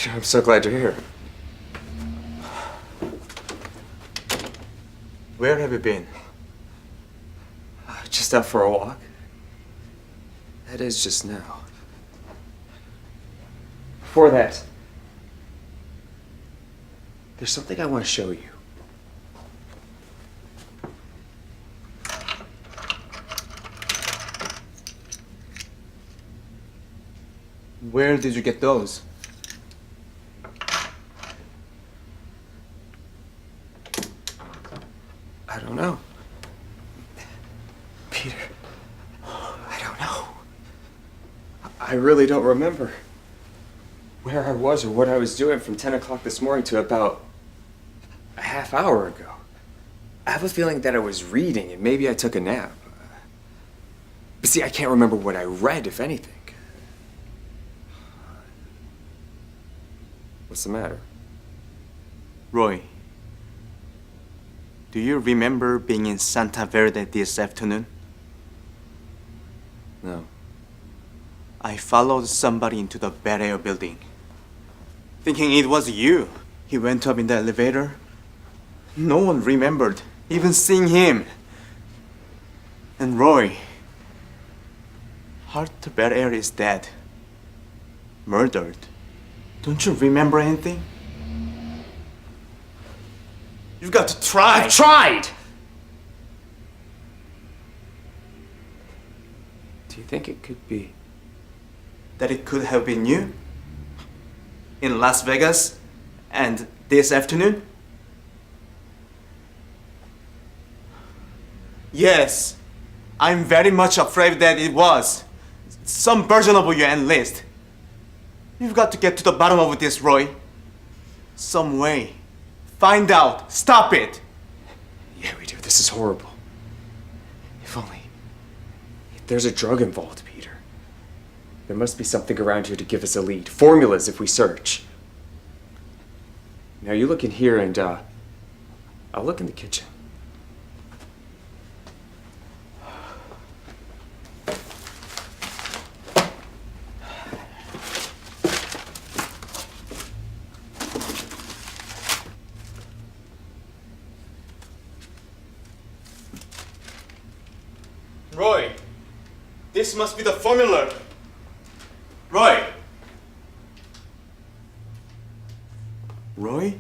I'm so glad you're here. Where have you been? Just out for a walk. That is just now. Before that, there's something I want to show you. Where did you get those? I don't know. Peter, I don't know. I really don't remember where I was or what I was doing from 10 o'clock this morning to about a half hour ago. I have a feeling that I was reading and maybe I took a nap. But see, I can't remember what I read, if anything. What's the matter? Roy, do you remember being in Santa Verde this afternoon? No. I followed somebody into the Bel Air building, thinking it was you. He went up in the elevator. No one remembered even seeing him. And Roy, Heart Bel Air is dead. Murdered. Don't you remember anything? You've got to try. I've tried! Do you think it could be? That it could have been you? In Las Vegas? And this afternoon? Yes, I'm very much afraid that it was. Some version of you enlist. You've got to get to the bottom of this, Roy. Some way. Find out. Stop it. Yeah, we do. This is horrible. If only... If there's a drug involved, Peter. There must be something around here to give us a lead. Formulas if we search. Now you look in here and, I'll look in the kitchen. Roy, this must be the formula. Roy. Roy?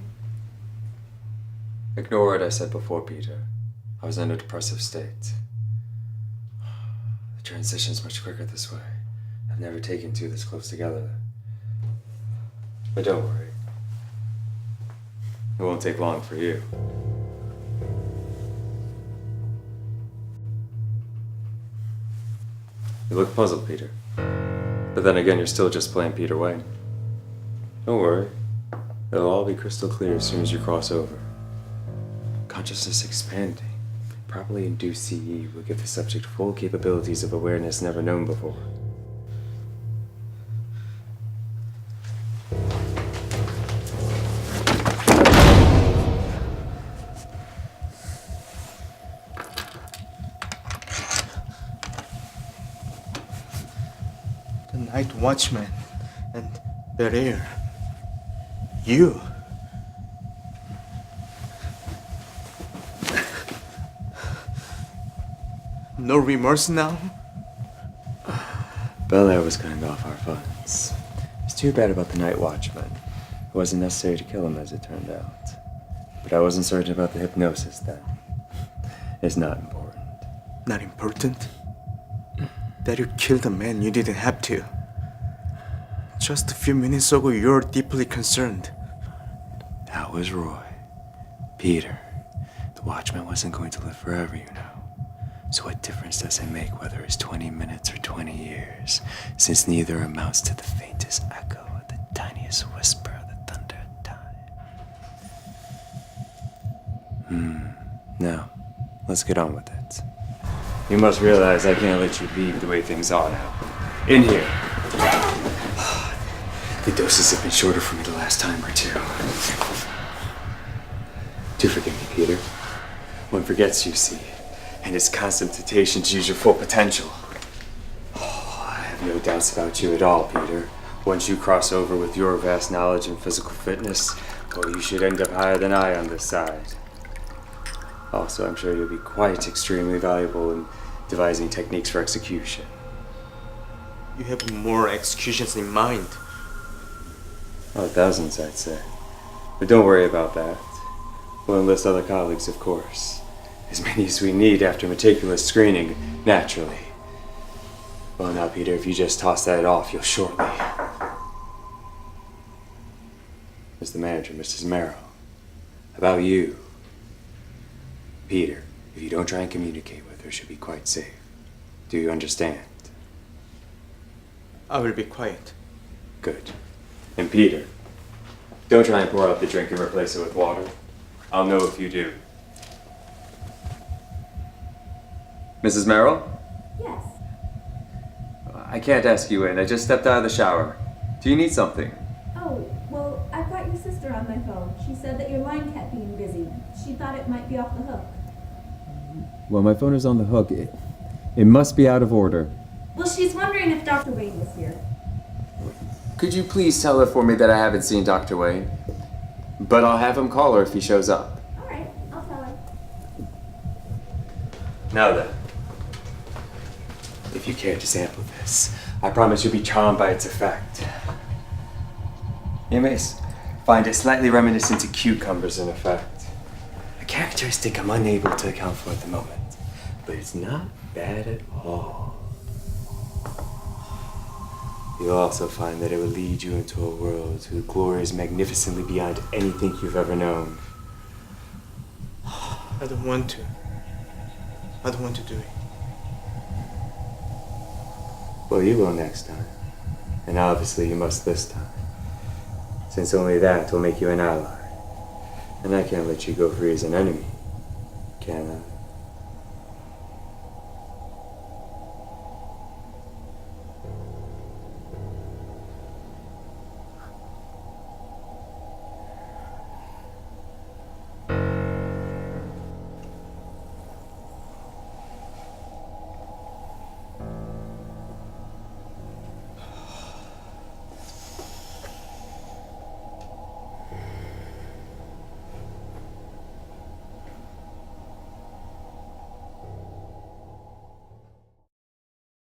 Ignore what I said before, Peter. I was in a depressive state. The transition's much quicker this way. I've never taken two this close together. But don't worry. It won't take long for you. You look puzzled, Peter. But then again, you're still just playing Peter Wayne. Don't worry. It'll all be crystal clear as soon as you cross over. Consciousness expanding, properly induced CE will give the subject full capabilities of awareness never known before. The night watchman and Bel Air. You. No remorse now? Bel Air was cutting off our funds. It's too bad about the night watchman. It wasn't necessary to kill him, as it turned out. But I wasn't certain about the hypnosis then. It's not important. Not important? That you killed a man you didn't have to. Just a few minutes ago, you were deeply concerned. That was Roy. Peter. The watchman wasn't going to live forever, you know. So what difference does it make whether it's 20 minutes or 20 years, since neither amounts to the faintest echo or the tiniest whisper of the thunder of time? Now, let's get on with it. You must realize I can't let you leave the way things are now. In here. The doses have been shorter for me the last time or two. Do forgive me, Peter. One forgets, you see, and it's constant temptation to use your full potential. Oh, I have no doubts about you at all, Peter. Once you cross over with your vast knowledge and physical fitness, well, you should end up higher than I on this side. Also, I'm sure you'll be quite extremely valuable in devising techniques for execution. You have more executions in mind. Oh, thousands, I'd say. But don't worry about that. We'll enlist other colleagues, of course. As many as we need after meticulous screening, naturally. Well, now, Peter, if you just toss that off, you'll shortly. Mr. Manager, Mrs. Merrill, about you. Peter, if you don't try and communicate with her, she'll be quite safe. Do you understand? I will be quiet. Good. And Peter, don't try and pour out the drink and replace it with water. I'll know if you do. Mrs. Merrill? Yes. I can't ask you in. I just stepped out of the shower. Do you need something? Oh, well, I've got your sister on my phone. She said that your line kept being busy. She thought it might be off the hook. Well, my phone is on the hook. It must be out of order. Well, she's wondering if Dr. Wayne was here. Could you please tell her for me that I haven't seen Dr. Wayne? But I'll have him call her if he shows up. All right, I'll tell her. Now then, if you care to sample this, I promise you'll be charmed by its effect. You may find it slightly reminiscent to cucumbers in effect. A characteristic I'm unable to account for at the moment, but it's not bad at all. You'll also find that it will lead you into a world whose glory is magnificently beyond anything you've ever known. I don't want to. I don't want to do it. Well, you will next time. And obviously you must this time. Since only that will make you an ally. And I can't let you go free as an enemy, can I?